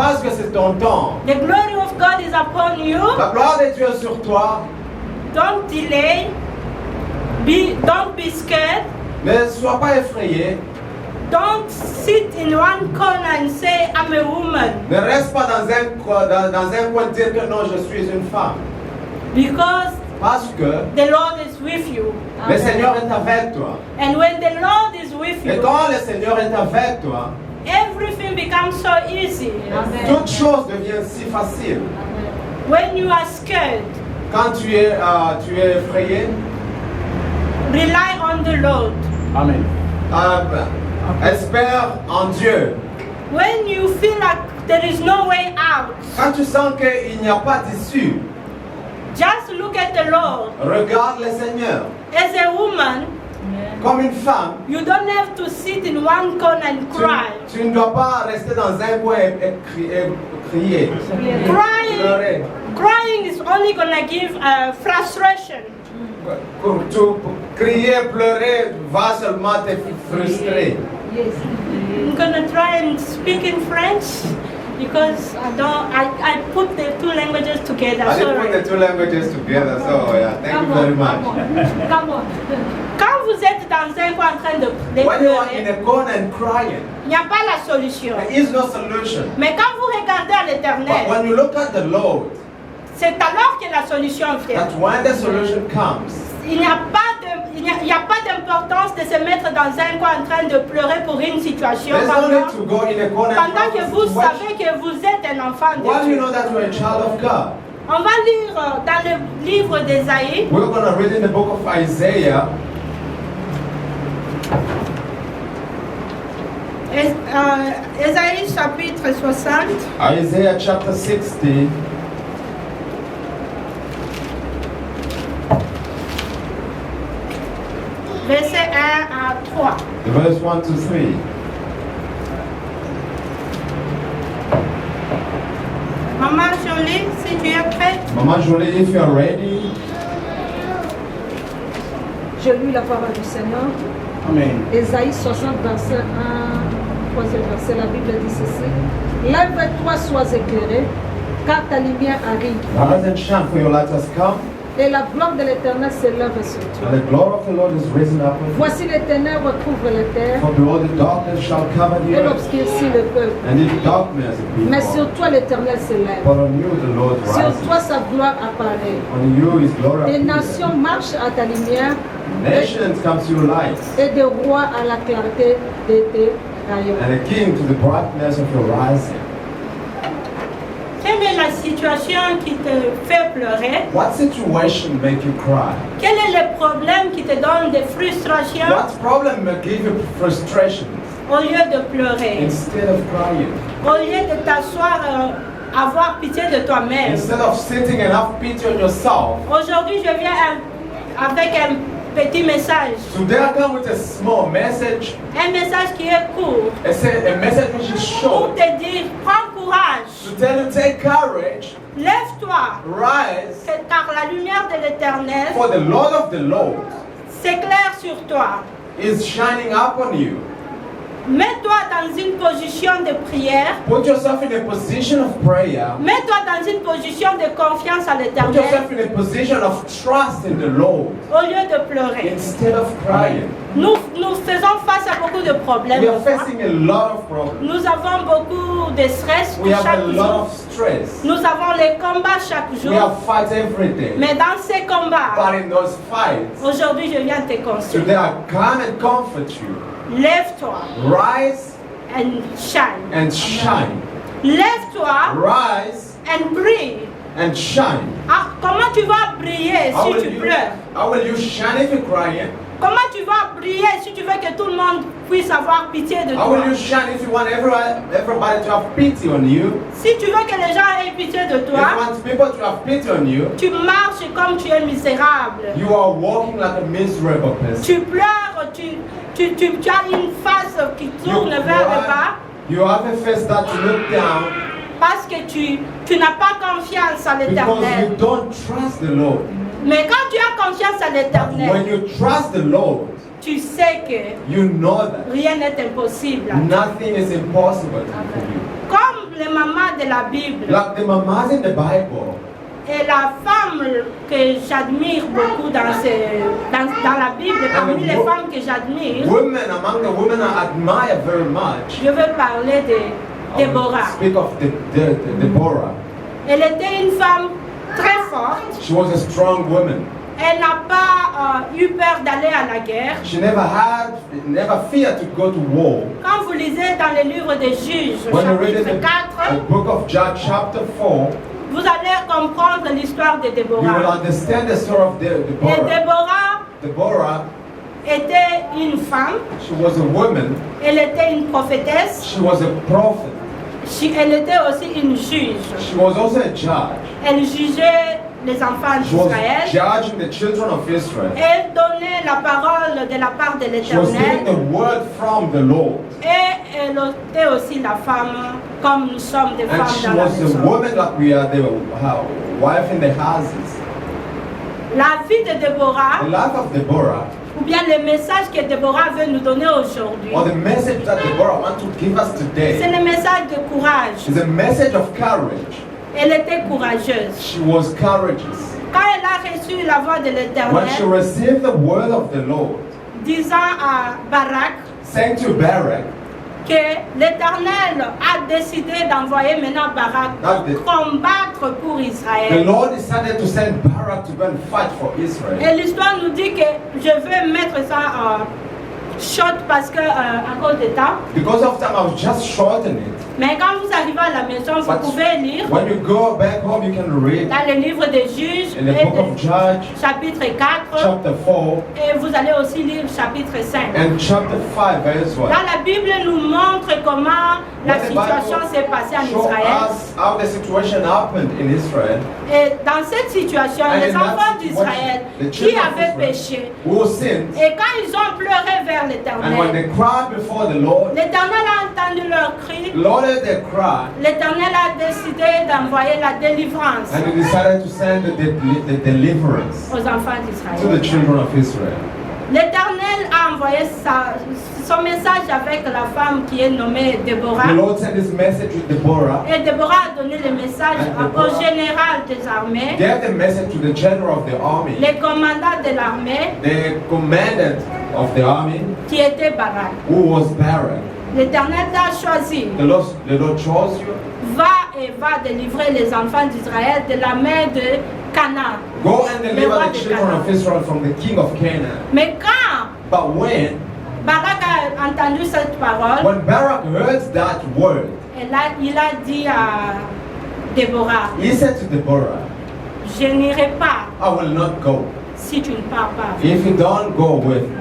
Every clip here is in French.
parce que c'est ton temps. The glory of God is upon you. La gloire de Dieu est sur toi. Don't delay. Don't be scared. Ne sois pas effrayé. Don't sit in one corner and say, I'm a woman. Ne reste pas dans un coin dire que non, je suis une femme. Because Parce que the Lord is with you. le Seigneur est avec toi. And when the Lord is with Et you, quand le Seigneur est avec toi, everything becomes so easy. toute chose devient si facile. When you are scared, Quand tu es effrayé, rely on the Lord. Amen. espère en Dieu. When you feel like there is no way out, Quand tu sens qu'il n'y a pas d'issue, just look at the Lord. regarde le Seigneur. As a woman, Comme une femme, you don't have to sit in one corner and cry. tu ne dois pas rester dans un coin et crier. Pleurer. Crying is only gonna give frustration. Crier, pleurer va seulement te frustrer. I'm gonna try and speak in French because I put the two languages together. I didn't put the Sorry. two languages together, so yeah, thank you very much. Quand vous êtes dans un coin en train de When you are in pleurer, a corner and crying, il n'y a pas la solution. there is no solution. Mais quand vous regardez à But l'Éternel, when you look at the Lord, c'est alors que la solution vient. that's when the solution comes. Il n'y a pas d'importance de se mettre dans un coin en train de pleurer pour une situation There's no need to go in a corner and pendant cry que for vous situation. savez que vous êtes un enfant de While you Dieu. know that you're a child of God. On va lire dans le livre d'Ésaïe, We're going to read in the book of Isaiah, Ésaïe chapitre 60, Isaiah chapter 60, verset 1 à 3. verse 1 to 3. Maman Jolie, si tu es prête, Mama Jolie, if you are ready, Je lis la parole du Seigneur. Amen. Ésaïe 60, verset 1, troisième verset, la Bible dit ceci. Lève-toi, sois éclairé, car ta lumière arrive. rise and shine, for your light has come, Et la gloire de l'Éternel s'élève sur toi. and the glory of the Lord is risen up on you. Voici les ténèbres couvrent la terre, For behold, the darkness shall cover the et earth, l'obscurci le peuple. and in darkness the Mais people. sur toi l'Éternel s'élève. But on you the Lord Sur rises. toi sa gloire apparaît. On you his glory Des appears. nations marchent à ta lumière, Nations come to your light, et des rois à la clarté de tes rayons. and a king to the brightness of your rising. quelle est la situation qui te fait pleurer? What situation make you cry? Quel est le problème qui te donne des frustrations What problem give you frustration au lieu de pleurer? instead of crying? Au lieu de t'asseoir, avoir pitié de toi-même. Instead of sitting and have pity on yourself, Aujourd'hui, je viens avec un petit message. today I come with a small message. Un message qui est court. It's a message which is Pour short. te dire, prends courage. To tell you, take courage, Lève-toi. rise, Car la lumière de l'Éternel for the Lord of the Lord s'éclaire sur toi. is shining upon you. Mets-toi dans une position de prière. Put yourself in a position of prayer. Mets-toi dans une position de confiance à Put l'Éternel yourself in a position of trust in the Lord au lieu de pleurer. instead of crying. Nous faisons face à beaucoup de problèmes. We are facing a lot of problems. Nous avons beaucoup de stress We have chaque a lot jour. of stress. Nous avons les combats chaque We jour. have fights every day. Mais dans ces combats, But in those fights, aujourd'hui je viens te consoler. today I come and comfort you. Lève-toi Rise and shine. and shine. Lève-toi Rise and brille. and shine. Ah, comment tu vas briller How si will tu you, pleures? how will you shine if you're crying? Comment tu vas briller si tu veux que tout le monde puisse avoir pitié de How toi? will you shine if you want everybody to have pity on you? Si tu veux que les gens aient pitié de If you toi, want people to have pity on you, tu marches comme tu es misérable. you are walking like a miserable person. Tu pleures, tu as une face qui You tourne vers le bas cry, you have a face that you look down parce que tu n'as pas confiance à because l'Éternel. you don't trust the Lord. Mais quand tu as confiance à When l'Éternel, you trust the Lord, tu sais que you know that rien n'est impossible. nothing is impossible for you. Comme les mamans de la Bible. Like the mamas in the Bible. Et la femme que j'admire beaucoup dans la Bible, parmi les femmes que j'admire, Women, among the women I admire very much. je veux parler de I will Déborah. speak of Deborah. Elle était une femme très forte. She was a strong woman. Elle n'a pas eu peur d'aller à la guerre. She never feared to go to war. Quand vous lisez dans le livre des Juges, When you read in chapitre 4, the book of Judges chapter 4, vous allez comprendre l'histoire de you will Déborah. understand the story of Et Deborah. Déborah Deborah, était une femme, she was a woman. elle était une prophétesse, She was a prophet. elle était aussi une juge. She was also a judge. Elle jugeait les enfants She was d'Israël. judging the children of Israel. Elle donnait la parole de la part de She was giving the l'Éternel. word from the Lord. Et elle était aussi la femme, comme nous sommes des And femmes she dans la was a maison. woman like we are, the wife in the houses. La vie de Déborah, The life of Deborah, ou bien le message que Déborah veut nous donner aujourd'hui, or the message that Deborah wants to give us c'est today, le message de courage. is a message of courage. Elle était courageuse. She was courageous. Quand elle a reçu la voix de When she l'Éternel, received the word of the Lord, disant à Barak saying to Barak, que l'Éternel a décidé d'envoyer maintenant Barak That the- combattre pour the Israël. Lord decided to send Barak to go and fight for Israel. Et l'histoire nous dit que je vais mettre ça short parce que à cause du temps. Because of time, I was just shortening it. Mais quand vous arrivez à la maison, vous But pouvez lire when you go back home, you can read dans le livre des Juges, in the et book of Judges, chapitre 4, chapter 4, et vous allez aussi lire chapitre 5. and chapter 5, verse 1. Dans la Bible nous montre comment la When the situation Bible s'est passée en show Israël. us how the situation happened in Israel. Et dans cette situation, And les in that enfants situation, d'Israël the qui children of avaient Israel péché, who sinned, et quand ils ont pleuré vers and when l'Éternel, they cried before the Lord, l'Éternel a entendu leur cri. the Lord heard their cry, L'Éternel a décidé d'envoyer la délivrance and he decided to send the deliverance aux enfants to d'Israël. the children of Israel. L'Éternel a envoyé son message avec la femme qui est nommée Déborah. The Lord sent his message with Deborah, Et Déborah a donné le message And au Deborah général des armées, gave the message to the general of the army, le commandant de l'armée, the commandant of the army, qui était Barak. who was Barak. L'Éternel t'a choisi. The Lord chose you. Va et va délivrer les enfants d'Israël de la main de Canaan. Go and deliver roi the de children Canaan. of Israel from the king of Canaan. Mais quand But when Barak a entendu cette parole, Barak heard that word, il a dit à Déborah, he said to Deborah, je n'irai pas I will not go si tu ne pars pas. if you don't go with me.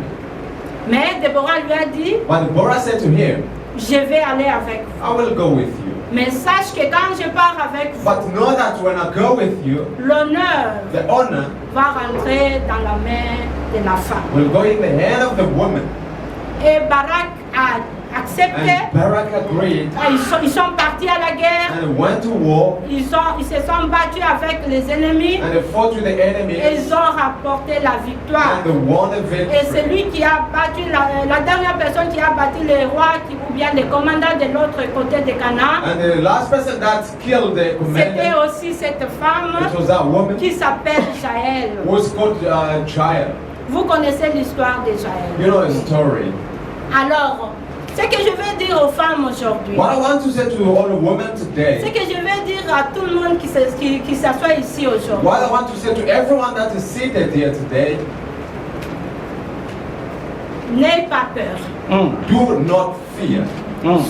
Mais Déborah lui a dit, But Deborah said to him, je vais aller avec vous. I will go with you. Mais sache que quand je pars avec vous, But know that when I go with you, l'honneur the honor va rentrer dans la main de la femme. will go in the hand of the woman. Et Barak a accepté. And Barak agreed Ils sont partis à la guerre. and went to war Ils se sont battus avec les ennemis. and they fought with the Et enemy ils ont rapporté la victoire. and they won the Et victory. celui qui a battu, la dernière personne qui a battu le roi, ou bien le commandant de l'autre côté de Canaan, And the last person that killed the c'était commander, aussi cette femme it was that woman qui s'appelle Jaël. who was called Jael. Vous connaissez l'histoire de Jaël. You know the story. Alors, ce que je vais dire aux femmes aujourd'hui, What I want to say to all the women ce today, que je vais dire à tout le monde qui s'assoit ici aujourd'hui, what I want to say to everyone that is seated here today, n'aie pas peur. do not fear.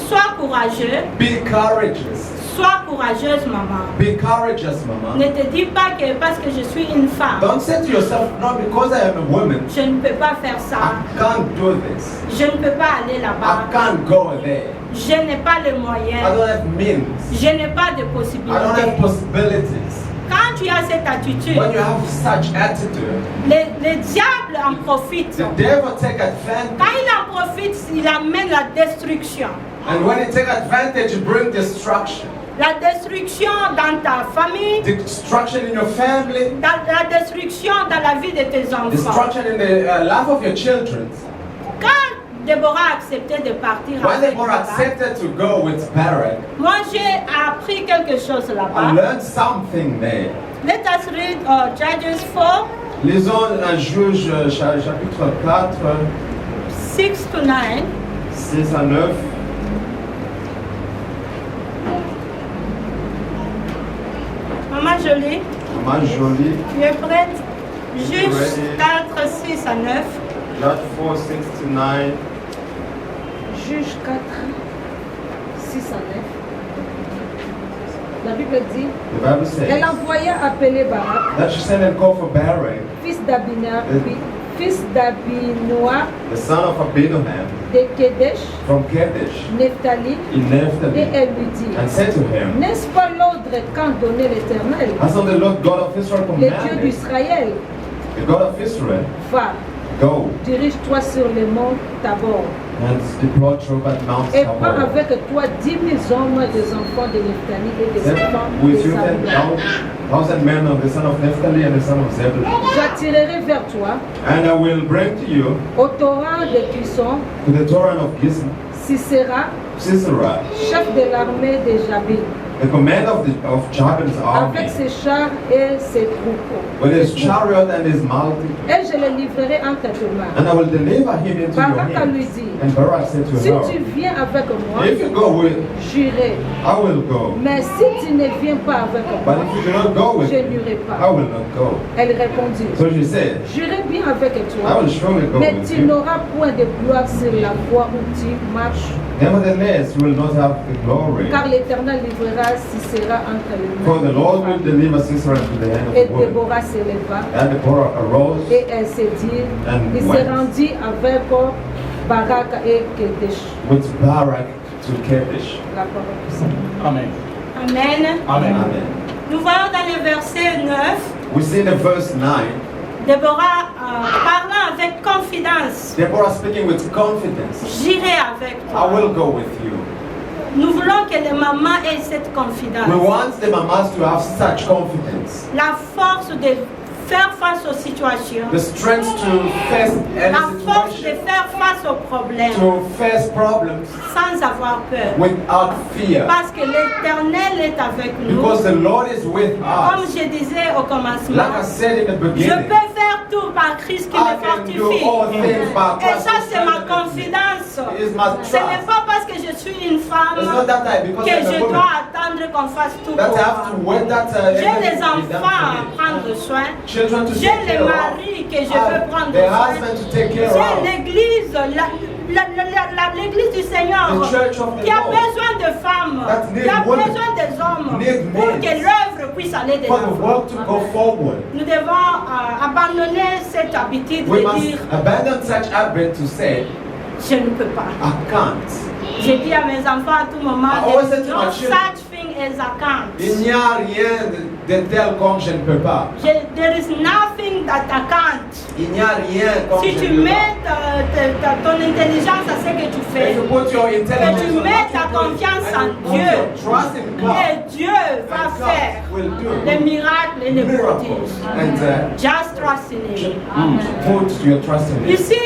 Sois courageux. Be courageous. Sois courageuse, maman. Be courageous, mama. Ne te dis pas que parce que je suis une femme, Don't say to yourself, no, because I am a woman, je ne peux pas faire ça. I can't do this. Je ne peux pas aller I là-bas. can't go there. Je n'ai pas les I moyens. don't have means. Je n'ai pas de I don't possibilités. have possibilities. Quand tu as cette attitude, When you have such attitude, le diable en profite. the devil take advantage. Quand il en profite, il amène la destruction. And when he take advantage, you bring destruction. La destruction dans ta famille, Destruction in your family. la destruction dans la vie de tes enfants. Destruction in the life of your children. Quand Déborah a accepté de partir When avec Deborah Barak, accepted to go with Barak, moi j'ai appris appris quelque chose I là-bas. learned something there. Let us read Judges 4, Lisons un Juge chapitre 4, 6 to 9. 6 à 9. Maman Jolie, Maman Jolie. tu es prête? Juste 4, 6 à 9. Judge 4, 6 to 9. Juge 4, 6 à 9. La Bible dit, The Bible elle says envoya appeler Barak, that she sent and called for Barak, fils d'Abinoa the son of Abinoam, de Kedesh, from Kadesh, Nephtali, in et Naphtali, elle lui dit, and said to him, n'est-ce pas l'ordre qu'a donné l'Éternel, Has not the Lord God of Israel le Dieu commanded, d'Israël, the God of Israel, va, go dirige-toi sur le mont Tabor, and deploy troops at Mount et prends Tabor. avec toi 10 000 hommes des enfants de Nephtali et des Send enfants de with you Zabulon. 10,000 men of the son of Naphtali and the son of Zebulun. J'attirerai vers toi And I will bring to you au torrent de Kison, to the Torrent of Gizon, Sisera, Sisera, chef de l'armée de Jabin, the command of Jabin's army, avec ses chars et ses troupeaux. with his chariot and his multitude. Et je le livrerai entre tes mains. And I will deliver him into your Barak lui hands. dit, And Barak said to si her, tu viens avec moi, if you go with, j'irai. I will go. Mais si tu ne viens pas avec But moi, if you do not go with je me, n'irai I pas. will not go. Elle répondit, So she said, j'irai bien avec I toi, will surely go mais with tu you. n'auras point de gloire sur la voie où tu marches, Nevertheless, you will not have the glory. car l'Éternel livrera Sisera entre les For the Lord will mains. deliver Sisera into the hand of Et the woman. Déborah se leva, And Deborah arose et elle s'est dit, and il se went rendit avec Barak et Kedesh. with Barak to Kadesh. La parole du Seigneur. Amen. Amen. Amen. Amen. Nous voyons dans le verset 9, We see in the verse 9, Déborah parlant avec confidence. Deborah speaking with confidence. J'irai avec I toi. will go with you. Nous voulons que les mamans aient cette We confidence. want the mamas to have such confidence. La force de faire face aux situations. The strength to face any La force de situation, faire face aux problèmes to face problems sans avoir peur. without fear. Parce que l'Éternel est avec nous. Because the Lord is with Comme us. je disais au commencement, Like I said in the je beginning, peux faire tout par Christ qui I me can do fortifie. all things by Et Christ ça, who c'est ma strengthens me. confidence. It is my Ce n'est trust. pas parce que je suis une It's femme not that I, because que I'm a je woman, dois attendre qu'on fasse tout that pour I have to moi. wait that J'ai everything des be done enfants à for me. prendre soin. Children to J'ai take le care of. mari que je veux prendre The soin. husband to take care J'ai of. l'église, l'église du Seigneur The church of the qui a Lord. besoin de femmes, That need qui a women. besoin des hommes Need pour men. que l'œuvre puisse aller de For the l'avant. work to go forward. Nous devons abandonner cette habitude We de must dire abandon such habit to say, je ne peux pas. I can't. J'ai dit à mes enfants à tout moment, I always say there's to no my children, such thing as I can't. Il n'y a rien de tel comme je ne peux pas. There is nothing that I can't. Il n'y a rien comme Si je tu ne peux mets pas. ton intelligence à ce que tu fais, If you put your que intelligence tu on mets what ta you do, confiance and en you put Dieu, your trust in et God, Dieu va and faire God will do les miracles et les miracles. prodiges. And Just trust in Him. put your trust in Him. Ici,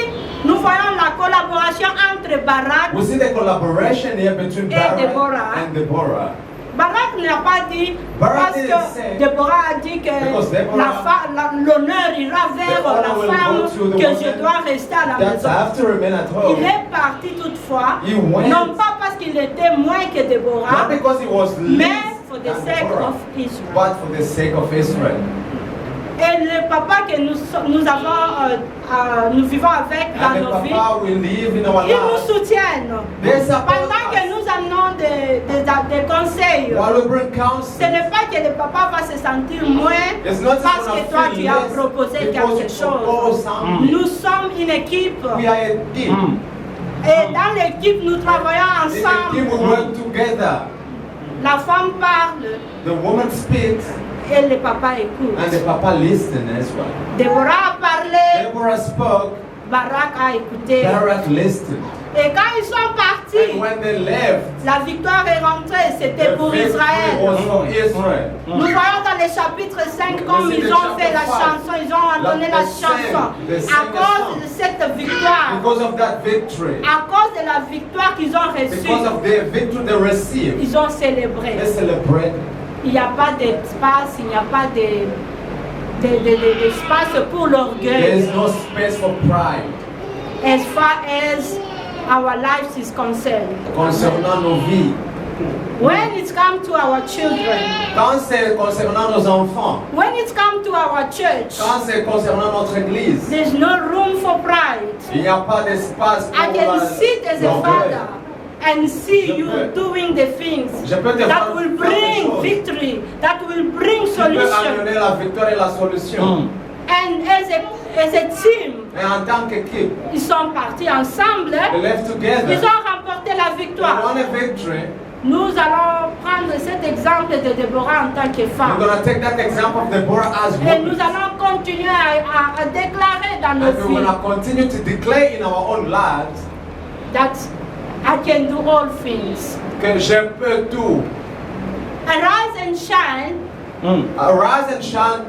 nous voyons la collaboration entre Barak. We see the collaboration here between Et Barak Deborah. and Deborah. Barak n'a pas dit, Barak parce didn't say- que Déborah a dit que Because Deborah- l'honneur ira vers The honor la will femme, go to the que woman je dois rester à la That I maison. have to remain at home. Il est parti toutefois, He went. non pas parce qu'il était moins que Déborah, Not because he was mais least for the than sake Deborah, of Israel. but for the sake of Israel. Et le papa que nous vivons avec And dans the nos vies, Papa will live in our ils nous lives. soutiennent. They support Pendant que us. nous amenons des conseils, While we bring ce counsel, n'est pas que le papa va se sentir moins it's not parce gonna que toi feel tu as less proposé because quelque you chose. propose something. Nous sommes une équipe We are a team. et dans l'équipe nous travaillons In the team, we ensemble. work together. La femme parle The woman speaks et le papa écoute. and the Papa listens as well. Déborah a parlé, Deborah spoke, Barak a écouté. Barak listened. Et quand ils sont partis, partis, when they left, la victoire est rentrée, c'était the pour victory Israël. was for Israel. Nous voyons dans le chapitre 5 comme ils ont fait la chanson, ils ont entonné la chanson. À cause de cette victoire, Because of that victory, à cause de la victoire qu'ils ont because reçue, of the victory they received, ils ont célébré. they celebrated. Il n'y a pas d'espace, il n'y a pas d'espace pour There l'orgueil. is no space for pride As far as our lives is concerned. concernant nos vies. When it comes to our children, Quand c'est concernant nos enfants, when it comes to our church, quand c'est concernant notre église, there's no room for pride. il n'y a pas d'espace I pour can sit as a l'orgueil. father and see Je you peux- doing the things Je peux te that faire will faire des bring choses victory, that will bring qui peut solution. amener la victoire et la solution. And as a team, Et en tant qu'équipe, ils sont partis ensemble, they live together. ils ont remporté la They victoire. won a victory. Nous allons prendre cet exemple de Déborah en tant que We're femme. going to take that example of Deborah as Et nous woman. allons continuer à déclarer dans nos And we're going vies to continue to declare in our own lives that I can do all things. que je peux tout. Arise and shine, Arise and shine.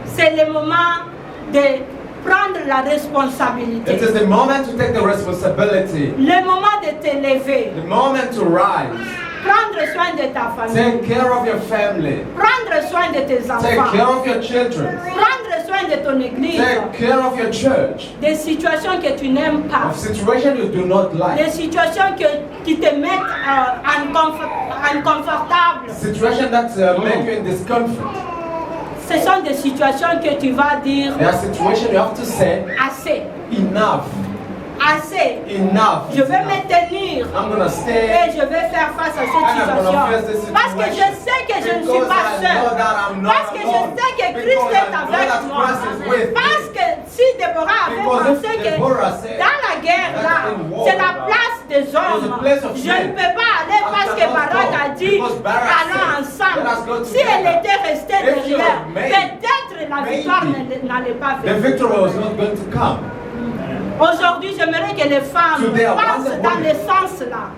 c'est le moment de prendre la responsabilité. It is the moment to take the responsibility. Le moment de te lever. The moment to rise. Prendre soin de ta famille. Take care of your family. Prendre soin de tes Take care enfants. of your children. Prendre soin de ton église. Take care of your church. Des situations que tu n'aimes pas. Of situation you do not Des like. situations qui te mettent inconfortable. Situation that make you in discomfort. Ce sont des situations que tu vas dire There are situations you have to say assez. enough. Assez. Enough. Je vais me tenir. I'm gonna stay. Et je vais faire face à cette situation. Parce que je sais que je ne suis pas seule. Parce que je sais que Christ est avec moi. Parce que si Déborah avait pensé que dans la guerre là, c'est la place des hommes, je ne peux pas aller parce que Barak a dit allons ensemble. Si elle était restée derrière, peut-être la victoire n'allait pas The venir. victory was not going to come. Aujourd'hui, j'aimerais que les femmes Today, I pensent want the dans women. le sens là.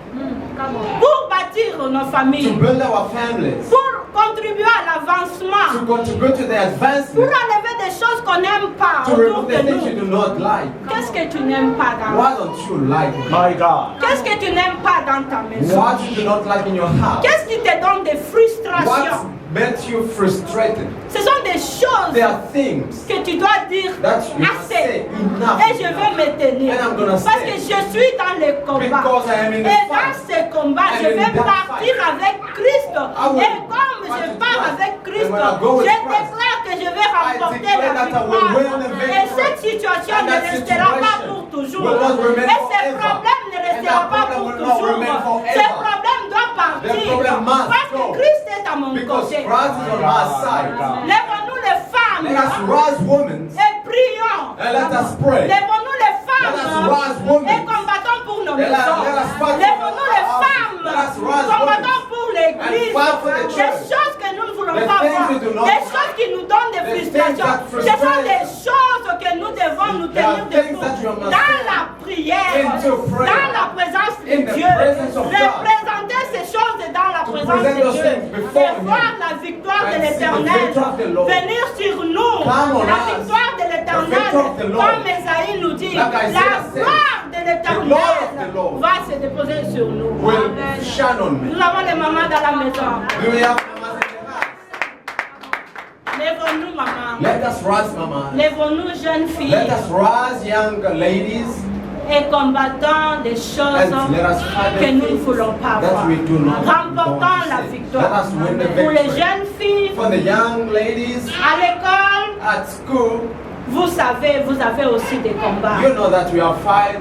Pour bâtir nos To familles, build our families. pour contribuer à l'avancement, To contribute to the pour advancement. enlever des choses qu'on n'aime pas To autour remove de the things you nous. do not like. Qu'est-ce que tu n'aimes pas dans Why don't you like it? My God. Qu'est-ce que tu n'aimes pas dans ta maison? What you do not like in your house? Qu'est-ce qui te donne des What frustrations? makes you frustrated? Ce sont des choses There are things que tu dois dire that you must say assez. enough. Et je vais me tenir. And I'm gonna Parce stay. que je suis dans le combat. Because I am in the Et dans fight. ce combat, I'm je in vais that partir fight. avec Christ. I will Et comme fight je with pars Christ. avec Christ, And when I go with je Christ, déclare que je vais remporter declare la that I will victoire. win the victory. Et cette situation And ne that restera pas situation pour toujours. will not remain Et ce forever. problème ne And restera that pas problem pour will not toujours. remain forever. Ce problème doit partir. The problem must Parce que go. Christ est à mon Because côté. Christ is on our side. Lèvons-nous les femmes. Let us rise, women, Et prions. and let us pray. Lèvons-nous les femmes. Let us rise, women. Et combattons pour nos Let us- maisons. let us fight for Lèvons-nous les our femmes. houses. Let us rise, Combattons women. pour l'église. And fight for the Des church. choses que nous ne voulons The pas things voir. we do not Des like. choses qui nous donnent des The things frustrations. that Ce sont frustrate des us. choses que nous devons nous There are tenir things debout. that you must Dans do. la prière. Into prayer. Dans la présence de In the Dieu. presence of God. Représenter ces choses dans la To présence present de those Dieu. things before Et voir Him. la victoire de And see the l'Éternel victory of the Lord. venir sur nous. Come on La us. victoire de l'Éternel, The victory of the Lord. comme Esaïe nous dit, Like la Isaiah says, gloire de the l'Éternel glory of the Lord va se déposer sur nous. will shine on me. Nous avons les mamans dans la maison. Do we have mamas in the house? Lèvons-nous, maman. Let us rise, mama. Lèvons-nous, jeunes filles, Let us rise, young ladies, et combattons des choses and let us fight que the nous ne things voulons pas that voir. we do not Remportons want la to see. victoire. Let us win the Pour les victory. jeunes filles, For the young ladies à l'école, at school, vous savez, vous avez aussi des combats. you know that we are fight.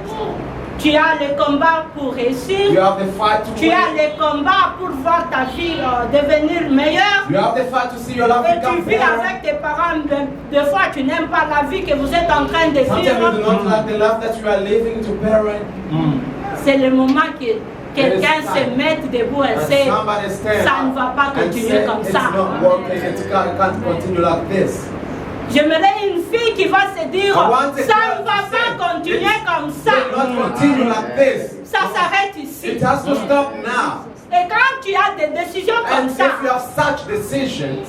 Tu as le combat pour réussir. You have the fight to Tu as win. le combat pour voir ta vie devenir meilleure. You have the fight to see your life Et tu become vis better. avec tes parents. Des fois, tu n'aimes pas la vie que vous êtes en train de Sometimes you do vivre. not like the life that you are living to parent. C'est le moment que quelqu'un It is se time. mette debout et And sait somebody stand ça ne va pas up and continuer say, comme it's ça. not working, it can't continue like this. J'aimerais une fille qui va se dire I want a ça girl ne va to pas say, continuer comme ça. It will not continue like this. ça s'arrête ici. It has to stop now. Et quand tu as des décisions comme And ça, if you have such decisions,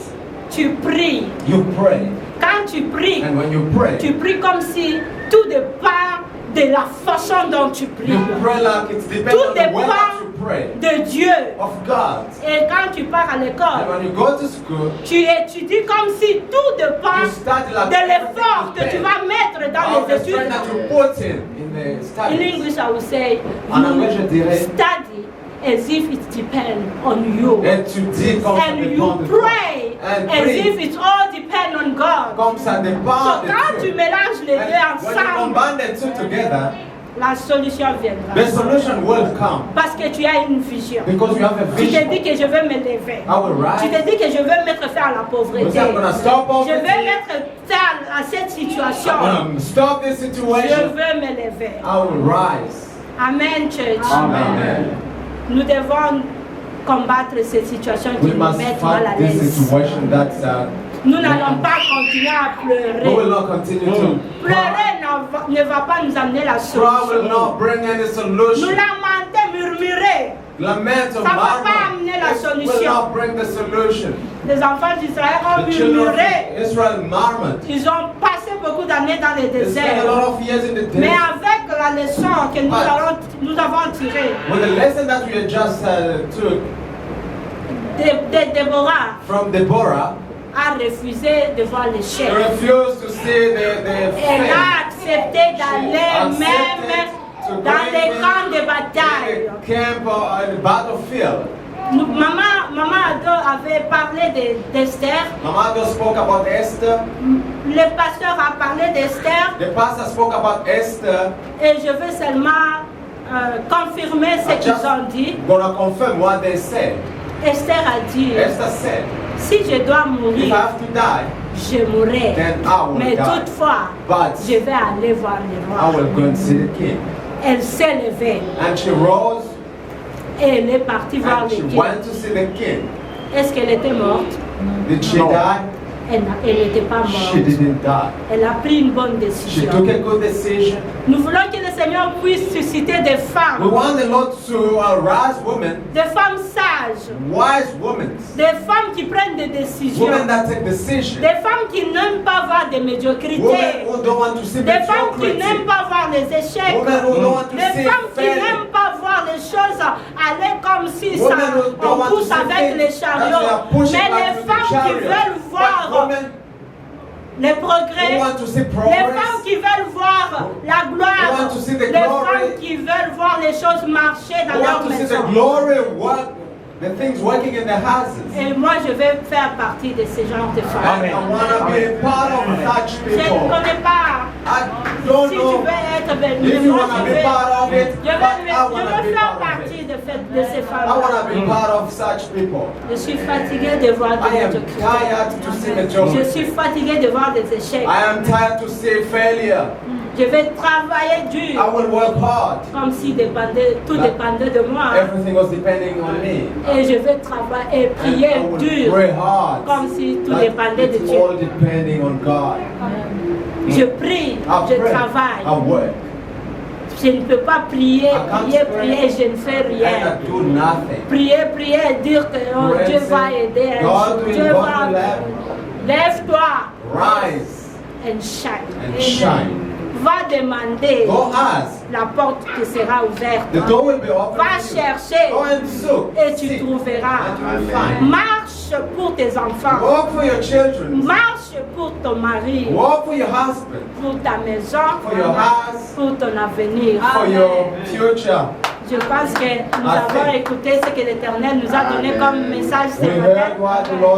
tu pries. you pray. Quand tu pries, And when you pray, tu pries comme si tout dépend de la façon dont tu pries. you pray like it's dependent Tout on the way that dépend you pray. de Dieu. Of God. Et quand tu pars à And l'école, when you go to school, tu étudies comme si tout dépend you study like de l'effort que tu vas mettre dans of les the strength études. that you put in the In studies. English, I would say, En anglais, je dirais, study as if it depends on you. étudier comme ça And dépend you de toi. pray And as pray if it all depends on God. comme ça dépend So de quand tu Dieu. mélanges les deux And when you ensemble, combine the two together, la solution viendra. the solution will come. Parce que tu as une vision. Because you have a Tu te vision. dis que je vais me lever. I will Tu te rise. dis que je vais mettre fin à la Because pauvreté. I'm going to stop all Je vais this. mettre fin à cette situation. I'm going to stop this Je situation. veux me lever. I will rise. Amen, church. Amen. Nous devons combattre cette situation qui We nous must met mal à fight this l'aise. situation that's Nous n'allons pas continuer à we will pleurer. not continue to cry. Pleurer ne va pas nous amener la Cry will solution. not bring any Nous solution. lamenter, murmurer. Lament or Ça va pas murmur amener la will solution. not bring the solution. Les enfants d'Israël ont The children murmuré. of Israel murmured. Ils ont passé beaucoup d'années dans le They spent a désert. lot of years in the Mais desert. avec la leçon que nous avons tirée With the lesson that we had just took de Déborah from Deborah, a refusé de voir l'échec. she refused to see the Elle fail. a accepté d'aller même dans les camps de bataille. The camp or the battlefield. Maman Ado avait parlé d'Esther. Mama just spoke about Esther. Le pasteur a parlé d'Esther. The pastor spoke about Esther. Et je veux seulement confirmer ce I qu'ils just ont dit. gonna confirm what they said. Esther a dit, Esther said, si je dois if I mourir, have to die, je mourrai. then I will Mais die. toutefois, But je vais aller voir le I roi. will go and see the king. Elle s'est levée And she rose et elle est partie voir and le she king. went to see the king. Est-ce qu'elle était morte? Did she die? Elle n'était pas She morte. didn't die. Elle a pris une bonne She décision. took a good decision. Nous voulons que le Seigneur puisse susciter des We femmes, want the Lord to rise women, des femmes sages, wise women, des femmes qui prennent des décisions, women that take decisions, des femmes qui n'aiment pas voir des women médiocrités, who don't want to see des femmes qui mediocrity, n'aiment pas voir les échecs, women who don't want to des see femmes qui failure, n'aiment pas voir les choses aller comme si women ça, who don't on want to pousse see avec things les that we chariots, are pushing mais back les with the femmes qui chariot. veulent But voir women les progrès, who want to see les progress, femmes qui veulent voir la who gloire, want to see the les glory, femmes qui veulent voir les choses marcher dans who leur want to see the maison. glory work, the things working in the houses. Et moi, je vais faire partie de ce genre de femmes. And I want to be a part of such Je ne people. connais pas. I don't Si tu know veux être béni, if you moi, want to je be vais, part of it, je but I want vais to be faire part of partie it. de ces I femmes. want to be part of such people. Je suis fatiguée de voir I des am médiocrités. tired to see Je mediocrity. suis fatiguée de voir des échecs. I am tired to see failure. Je vais travailler dur, I will work hard. comme si tout dépendait de moi. Everything was depending on me. Et je vais travailler et And prier I will dur, pray hard. comme si tout Like dépendait de it's Dieu. all depending on God. Je prie, I je pray. travaille. I work. Je ne peux pas prier, I can't prier, pray. prier, je ne fais rien. And I do nothing. Prier, prier, dire que oh, Pray, Dieu say, va aider. God will, Dieu God va. will help. Lève-toi Rise and shine. and shine. Va demander, Go ask. la porte te sera ouverte. The door will be open Va to you. chercher Go and soak. et tu Seek, trouveras. and you will find. Marche pour tes enfants. Walk for your children. Marche pour ton mari, Walk for your husband. pour ta maison, For your house. pour ton avenir. For your future. Je pense que nous I avons think écouté ce que l'Éternel nous a donné comme message ce We matin. heard what the Lord